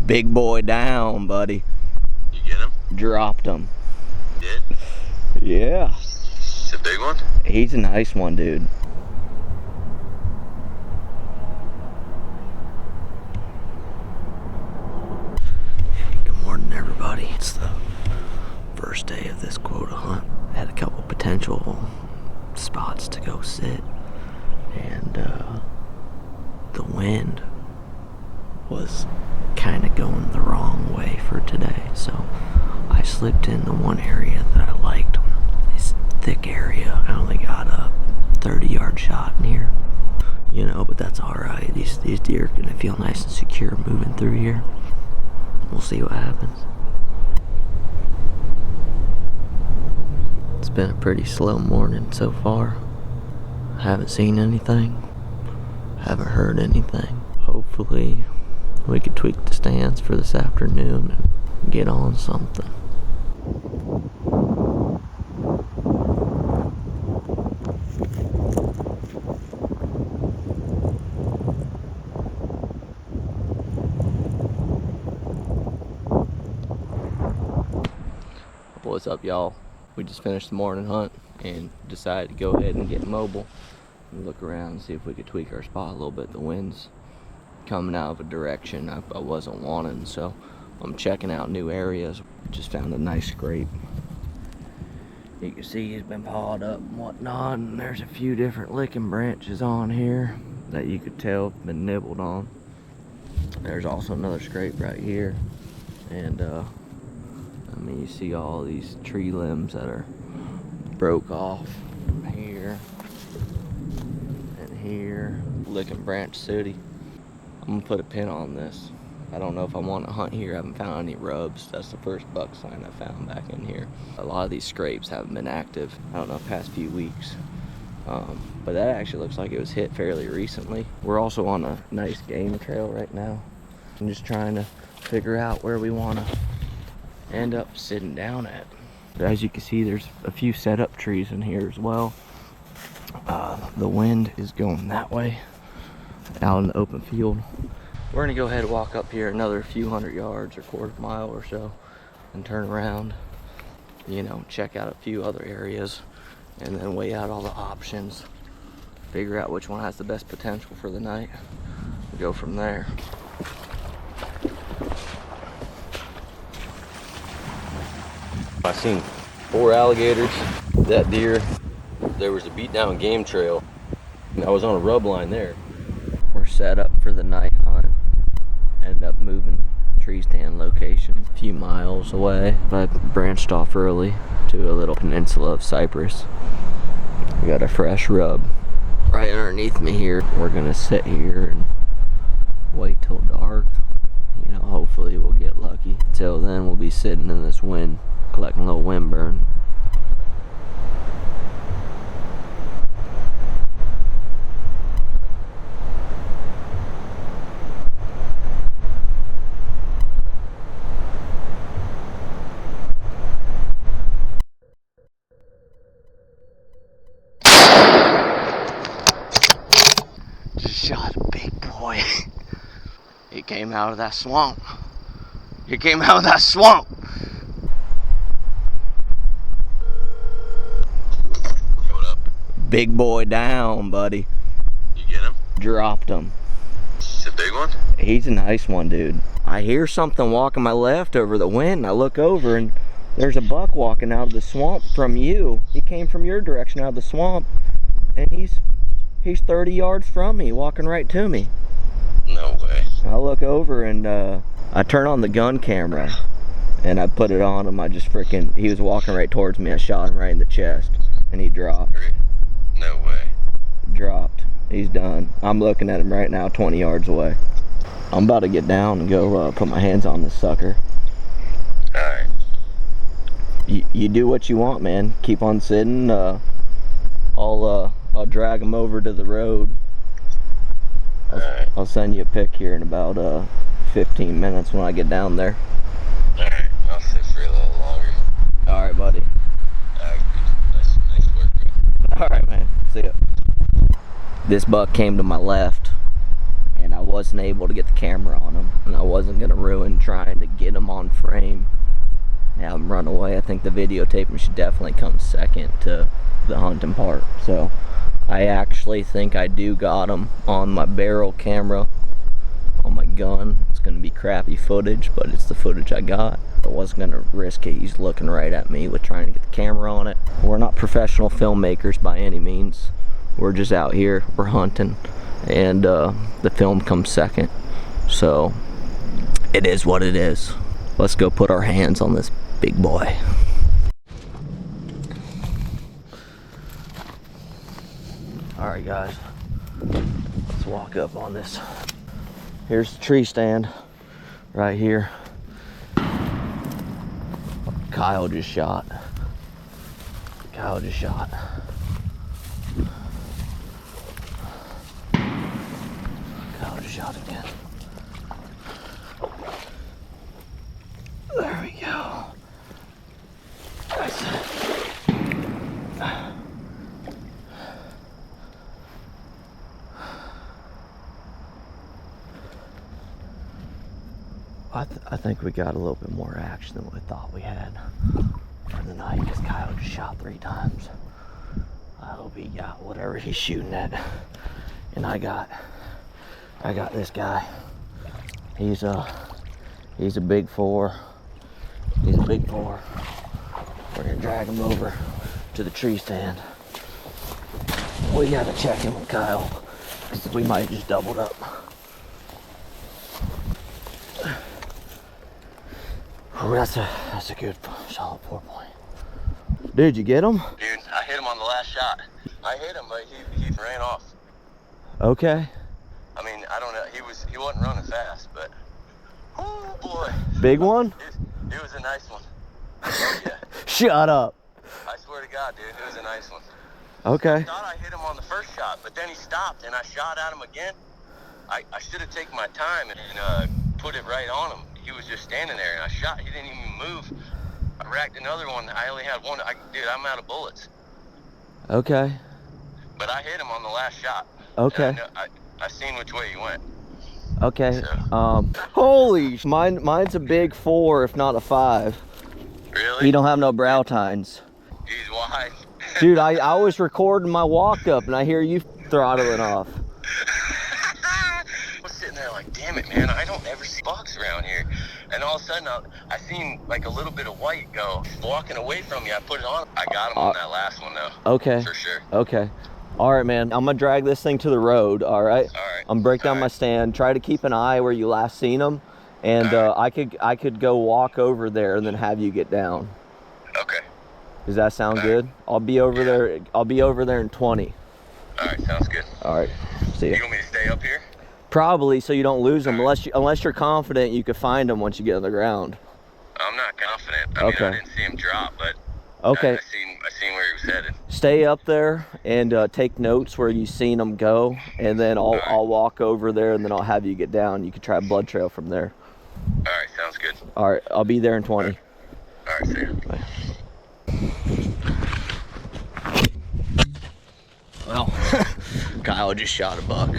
Big boy down, buddy. You get him? Dropped him. Did? Yeah. It's a big one? He's a nice one, dude. Good morning, everybody. It's the first day of this quota hunt. Had a couple potential spots to go sit, and the wind was kind of going the wrong way for today, so I slipped in the one area that I liked. This thick area. I only got a 30-yard shot in here, you know, but that's alright. These deer are gonna feel nice and secure moving through here. We'll see what happens. It's been a pretty slow morning so far. Haven't seen anything. Haven't heard anything. Hopefully we could tweak the stands for this afternoon and get on something. What's up, y'all? We just finished the morning hunt and decided to go ahead and get mobile and look around and see if we could tweak our spot a little bit. The wind's coming out of a direction I wasn't wanting, so I'm checking out new areas. Just found a nice scrape. You can see he's been pawed up and whatnot, and there's a few different licking branches on here that you could tell have been nibbled on. There's also another scrape right here, and I mean, you see all these tree limbs that are broke off from here and here. Licking branch city. I'm gonna put a pin on this. I don't know if I want to hunt here. I haven't found any rubs. That's the first buck sign I found back in here. A lot of these scrapes haven't been active, I don't know, past few weeks. But that actually looks like it was hit fairly recently. We're also on a nice game trail right now. I'm just trying to figure out where we want to end up sitting down at. As you can see, there's a few setup trees in here as well. The wind is going that way, out in the open field. We're gonna go ahead and walk up here another few hundred yards or quarter mile or so and turn around, you know, check out a few other areas and then weigh out all the options, figure out which one has the best potential for the night, and go from there. I seen 4 alligators. That deer, there was a beat down game trail, and I was on a rub line there. We're set up for the night hunt. Ended up moving tree stand location a few miles away. I branched off early to a little peninsula of cypress. We got a fresh rub right underneath me here. We're gonna sit here and wait till dark. You know, hopefully we'll get lucky. Till then, we'll be sitting in this wind, collecting a little wind burn. Just shot a big boy. He came out of that swamp. He came out of that swamp. What up? Big boy down, buddy. You get him? Dropped him. It's a big one? He's a nice one, dude. I hear something walking my left over the wind. I look over and there's a buck walking out of the swamp from you. He came from your direction out of the swamp, and he's 30 yards from me, walking right to me. No way. I look over and I turn on the gun camera and I put it on him. He was walking right towards me. I shot him right in the chest and he dropped. No way. Dropped. He's done. I'm looking at him right now 20 yards away. I'm about to get down and go put my hands on this sucker. Alright. You do what you want, man. Keep on sitting. I'll drag him over to the road. I'll send you a pic here in about 15 minutes when I get down there. Alright, I'll sit for a little longer. Alright, buddy. Alright, nice work, bro. Alright, man. See ya. This buck came to my left, and I wasn't able to get the camera on him, and I wasn't gonna ruin trying to get him on frame, have him run away. I think the videotaping should definitely come second to the hunting part. So I actually think I do got him on my barrel camera on my gun. It's gonna be crappy footage, but it's the footage I got. I wasn't gonna risk it. He's looking right at me with trying to get the camera on it. We're not professional filmmakers by any means. We're just out here, we're hunting, and the film comes second. So it is what it is. Let's go put our hands on this big boy. All right, guys, let's walk up on this. Here's the tree stand right here. Kyle just shot. Kyle just shot. Kyle just shot again. There we go. I think we got a little bit more action than we thought we had for the night, because Kyle just shot 3 times. I hope he got whatever he's shooting at. And I got this guy. He's a big 4. He's a big 4. We're gonna drag him over to the tree stand. We gotta check him with Kyle, because we might just doubled up. Oh, that's a good solid 4-point. Dude, you get him? Dude, I hit him on the last shot. I hit him, but he ran off. Okay. I mean, I don't know. He wasn't running fast, but oh boy. Big one? It was a nice one. Oh yeah. Shut up. I swear to God, dude, it was a nice one. Okay. I thought I hit him on the first shot, but then he stopped and I shot at him again. I should have taken my time and put it right on him. He was just standing there and I shot. He didn't even move. I racked another one. I only had one. Dude, I'm out of bullets. Okay. But I hit him on the last shot. Okay. I seen which way he went. Okay. So. Holy, mine's a big 4, if not a 5. Really? He don't have no brow tines. He's wide. Dude, I was recording my walk up and I hear you throttling off. I was sitting there like, damn it, man, I don't ever see bucks around here. And all of a sudden, I seen like a little bit of white go walking away from me. I put it on. I got him on that last one though. Okay. For sure. Okay. All right, man. I'm gonna drag this thing to the road. All right. All right. I'm break down my stand. Try to keep an eye where you last seen them, and I could go walk over there and then have you get down. Okay. Does that sound good? I'll be over there. I'll be over there in 20. All right. Sounds good. All right. See ya. You want me to stay up here? Probably, so you don't lose them, unless you're confident you could find them once you get on the ground. I'm not confident. I mean, I didn't see him drop, but okay. I seen where he was headed. Stay up there and take notes where you seen them go, and then I'll walk over there and then I'll have you get down. You can try blood trail from there. All right, sounds good. All right, I'll be there in 20. All right, see ya. Bye. Well, Kyle just shot a buck.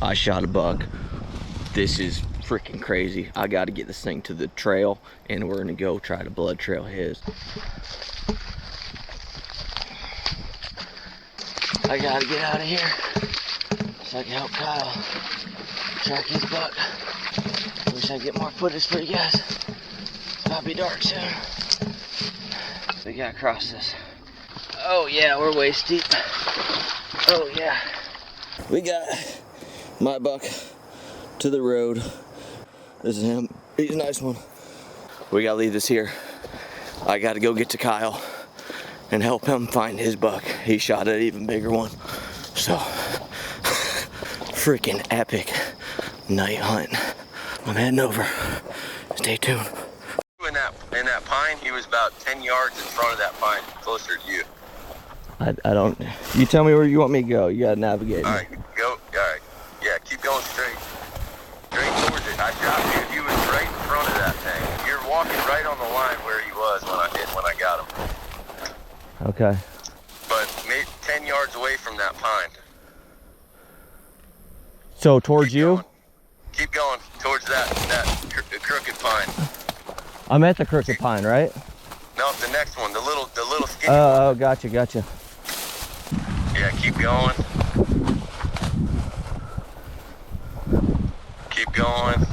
I shot a buck. This is freaking crazy. I got to get this thing to the trail, and we're gonna go try to blood trail his. I gotta get out of here so I can help Kyle track his buck. Wish I could get more footage for you guys. It's about to be dark soon. We gotta cross this. Oh yeah, we're waist deep. Oh yeah. We got my buck to the road. This is him. He's a nice one. We gotta leave this here. I gotta go get to Kyle and help him find his buck. He shot an even bigger one. So, freaking epic night hunt. I'm heading over. Stay tuned. In that pine, he was about 10 yards in front of that pine, closer to you. I don't, you tell me where you want me to go. You gotta navigate. All right, go, all right. Yeah, keep going straight. Straight towards it. I shot you. He was right in front of that thing. You're walking right on the line where he was when I got him. Okay. But maybe 10 yards away from that pine. So towards you? Going. Keep going towards that crooked pine. I'm at the crooked pine, right? No, the next one, the little skinny one. Oh, gotcha. Yeah, keep going. Keep going.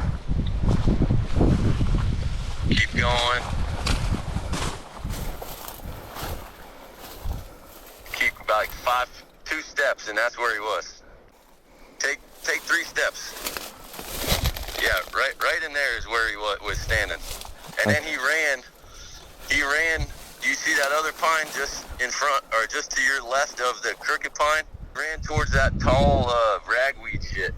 Keep going. Keep like 2 steps, and that's where he was. Take 3 steps. Yeah, right in there is where he was standing. And then he ran. Do you see that other pine just in front, or just to your left of the crooked pine? Ran towards that tall ragweed shit.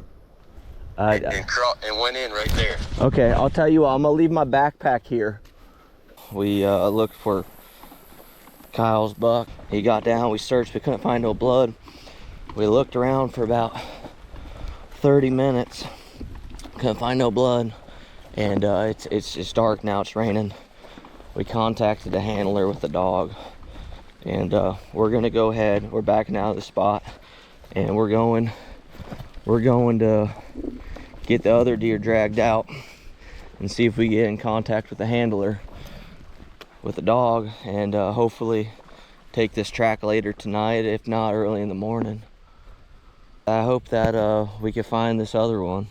And went in right there. Okay, I'll tell you what, I'm gonna leave my backpack here. We looked for Kyle's buck. He got down, we searched, we couldn't find no blood. We looked around for about 30 minutes, couldn't find no blood. And it's dark now, it's raining. We contacted the handler with the dog, and we're gonna go ahead, we're backing out of the spot, and we're going to get the other deer dragged out and see if we get in contact with the handler with the dog, and hopefully take this track later tonight, if not early in the morning. I hope that we can find this other one.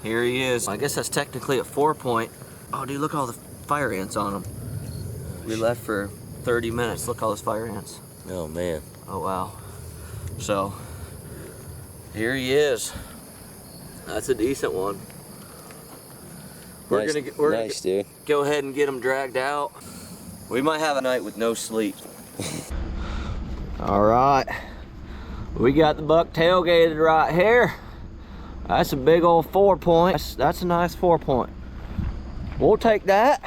Here he is. I guess that's technically a 4-point. Oh, dude, look at all the fire ants on him. We left for 30 minutes. Look at all those fire ants. Oh, man. Oh, wow. So, here he is. That's a decent one. We're gonna dude. go ahead and get him dragged out. We might have a night with no sleep. All right. We got the buck tailgated right here. That's a big old 4-point. That's a nice 4-point. We'll take that.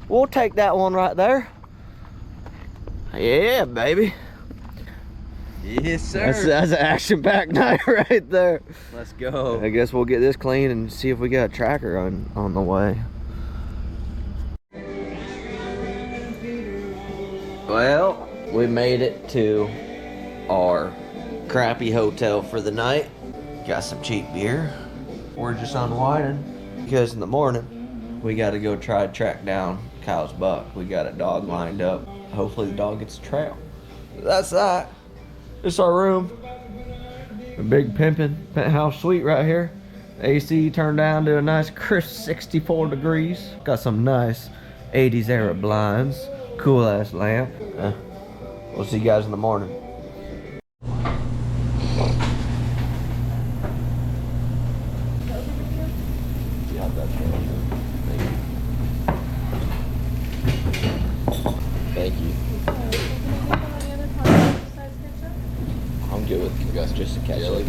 We'll take that one right there. Yeah, baby. Yes, sir. That's an action-packed night right there. Let's go. I guess we'll get this clean and see if we got a tracker on the way. Well, we made it to our crappy hotel for the night. Got some cheap beer. We're just unwinding because in the morning we got to go try to track down Kyle's buck. We got a dog lined up. Hopefully the dog gets a trail. That's that. It's our room. A big pimpin' penthouse suite right here. AC turned down to a nice crisp 64 degrees. Got some nice 80s era blinds. Cool ass lamp. We'll see you guys in the morning. Thank you. I'm good with ketchup. Just a ketchup.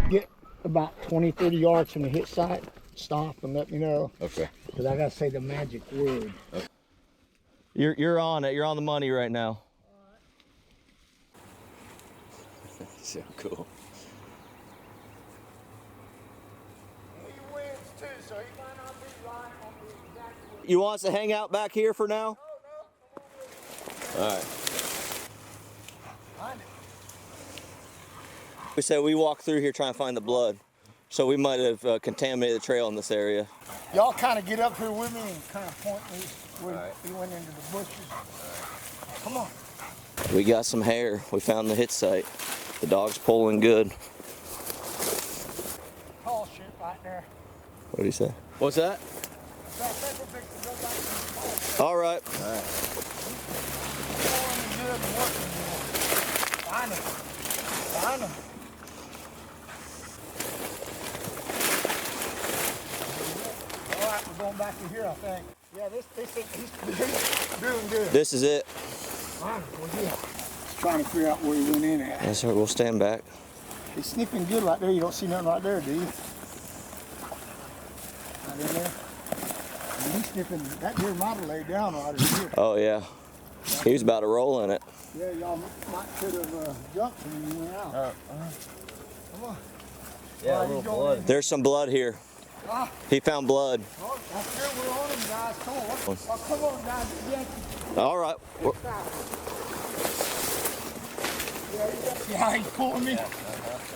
Get about 20-30 yards from the hit site, stop and let me know. Okay. Because I gotta say the magic word. Okay. You're on it. You're on the money right now. So cool. He wins too, so he might not be right on the exact word. You want us to hang out back here for now? All right. We said we walked through here trying to find the blood, so we might have contaminated the trail in this area. Y'all kind of get up here with me and kind of point me where he went into the bushes. Come on. We got some hair. We found the hit site. The dog's pulling good. Tall shit right there. What did he say? What's that? That pepper fix to go back to the hole. All right. Good and working good. Find him. Find him. All right, we're going back to here, I think. Yeah, he's doing good. This is it. Well, yeah. Just trying to figure out where he went in at. Yes, sir. We'll stand back. He's sniffing good right there. You don't see nothing right there, do you? Right in there. And he's sniffing. That deer might have laid down right in here. Oh, yeah. He was about to roll in it. Yeah, y'all might could have jumped when you went out. Come on. Yeah, a little blood. There's some blood here. He found blood. Oh, that's good. We're on him, guys. Come on. Oh, come on, guys. Yeah. All right. Yeah, he's pulling me.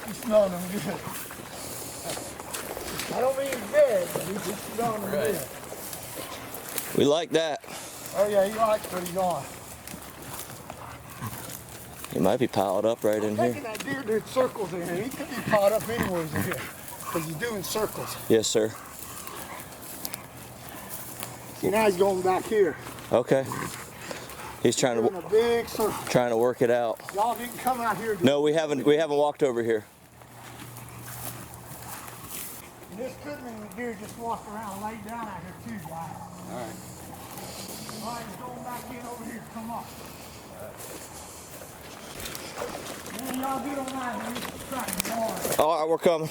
He's smelling them good. I don't mean he's dead, but he's just smelling them good. We like that. Oh yeah, he likes what he's on. He might be piled up right in here. That deer did circles in here. He could be piled up anywhere in here because he's doing circles. Yes, sir. See, now he's going back here. Okay. He's trying Doing a big circle. to work it out. Y'all didn't come out here. No, we haven't walked over here. And this could mean the deer just walked around and laid down out here too, guys. All right. All right, he's going back in over here. Come on. Man, y'all get on out here. He's trying hard. All right, we're coming.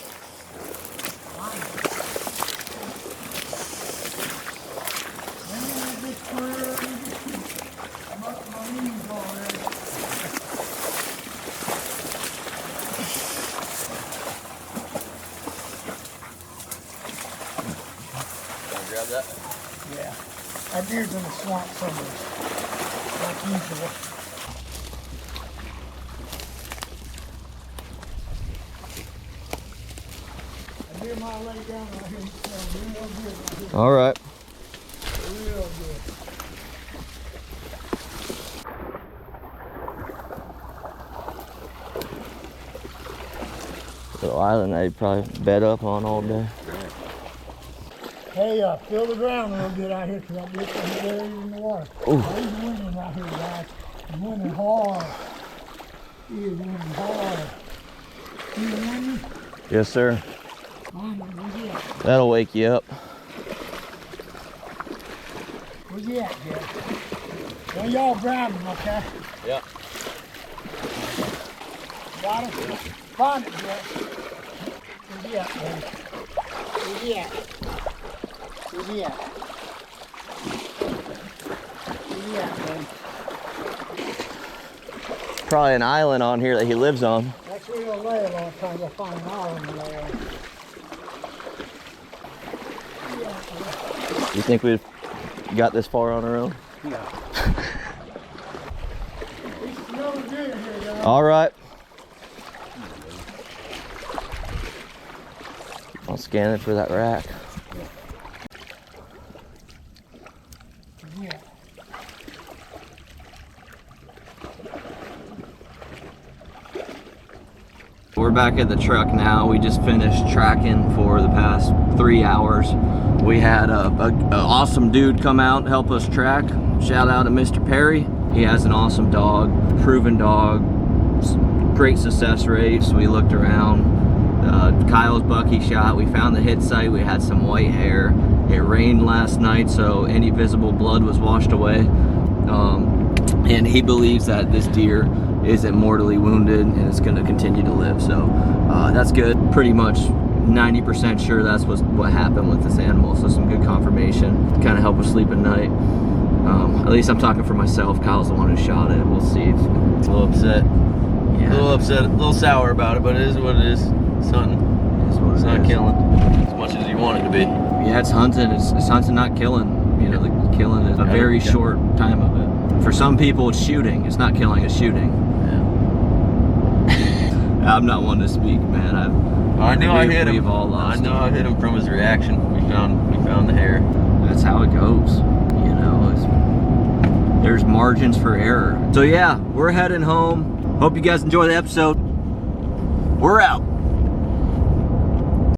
Grab that. Yeah. That deer's in the swamp somewhere. Like usual. That deer might lay down right here. He smells real good right here. All right. Real good. Little island that he probably bed up on all day. Hey, fill the ground real good out here because that deer's there in the water. Ooh. He's winning right here, guys. He's winning hard. He is winning hard. You winning? Yes, sir. Where's he at? That'll wake you up. Where's he at, Jeff? Well, y'all grab him, okay? Yeah. Got him? Find it, Jeff. Where's he at, buddy? Where's he at? Where's he at? Where's he at, buddy? Probably an island on here that he lives on. That's where he'll lay a long time. You'll find an island to lay on. You think we've got this far on our own? Yeah. He's smelling good in here, guys. All right. I'll scan it for that rack. Yeah. We're back at the truck now. We just finished tracking for the past 3 hours. We had a awesome dude come out and help us track. Shout out to Mr. Perry. He has an awesome dog, proven dog, great success rates. We looked around. Kyle's buck he shot. We found the hit site. We had some white hair. It rained last night, so any visible blood was washed away. And he believes that this deer isn't mortally wounded and it's going to continue to live. So that's good. Pretty much 90% sure that's what happened with this animal. So some good confirmation. Kind of help us sleep at night. At least I'm talking for myself. Kyle's the one who shot it. We'll see. A little upset. Yeah. A little upset, a little sour about it, but it is what it is. It's hunting. It's not killing as much as you want it to be. Yeah, it's hunting. It's hunting, not killing. You know, the killing is a very short time of it. For some people, it's shooting. It's not killing, it's shooting. Yeah. I'm not one to speak, man. I knew I hit him. We've all lost. I know I hit him from his reaction. We found the hair. That's how it goes. You know, there's margins for error. So yeah, we're heading home. Hope you guys enjoy the episode. We're out.